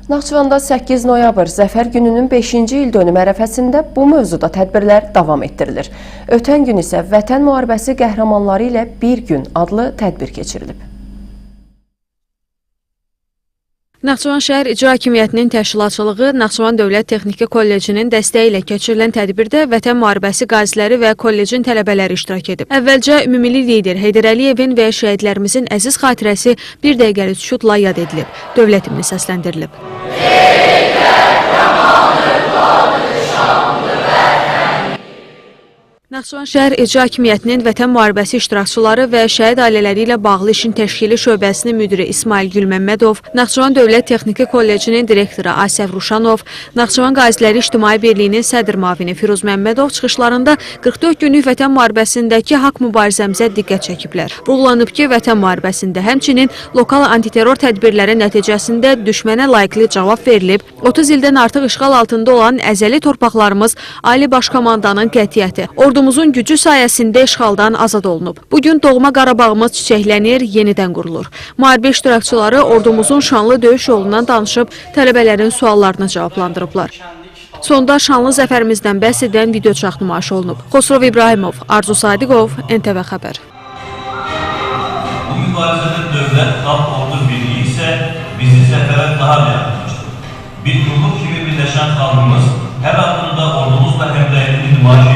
Naxçıvanda 8 noyabr Zəfər gününün 5-ci ildönümü ərəfəsində bu mövzuda tədbirlər davam etdirilir. Ötən gün isə Vətən müharibəsi qəhrəmanları ilə bir gün adlı tədbir keçirilib. Naxçıvan şəhər İcra Hakimiyyətinin təşkilatçılığı Naxçıvan Dövlət Texniki Kollecinin dəstəyi ilə keçirilən tədbirdə Vətən müharibəsi qaziləri və kollecin tələbələri iştirak edib. Əvvəlcə ümumilli lider Heydər Əliyevin və şəhidlərimizin əziz xatirəsi bir dəqiqəlik sükutla yad edilib. Dövlət himni səsləndirilib. Naxçıvan şəhər İcra Hakimiyyətinin Vətən müharibəsi iştirakçıları və şəhid ailələri ilə bağlı işin təşkili şöbəsinin müdiri İsmail Gülməmmədov, Naxçıvan Dövlət Texniki Kollecinin direktoru Asəf Ruşanov, Naxçıvan Qaziləri İctimai Birliyinin sədr müavini Firuz Məmmədov çıxışlarında 44 günlük Vətən müharibəsindəki haqq mübarizəmizə diqqət çəkiblər. Vurğulanıb ki, Vətən müharibəsində həmçinin lokal antiterror tədbirləri nəticəsində düşmənə layiqli cavab verilib, 30 ildən artıq işğal altında olan əzəli torpaqlarımız Ali Baş Komandanın qətiyyəti, ordumuzun gücü sayəsində işğaldan azad olunub. Bugün doğma Qarabağımız çiçəklənir, yenidən qurulur. Müharibə iştirakçıları ordumuzun şanlı döyüş yolundan danışıb, tələbələrin suallarını cavablandırıblar. Sonda şanlı zəfərimizdən bəhs edən video çax nümayiş olunub. Xosrov İbrahimov, Arzu Sadiqov, NTV Xəbər. Bu mübarizədə dövlət, xalq, ordu birliyi isə bizi zəfərə daha da yaxınlaşdırır. Bir qulluq kimi birləşən xalqımız hər addımda ordumuzla həmrəyliyi nümayiş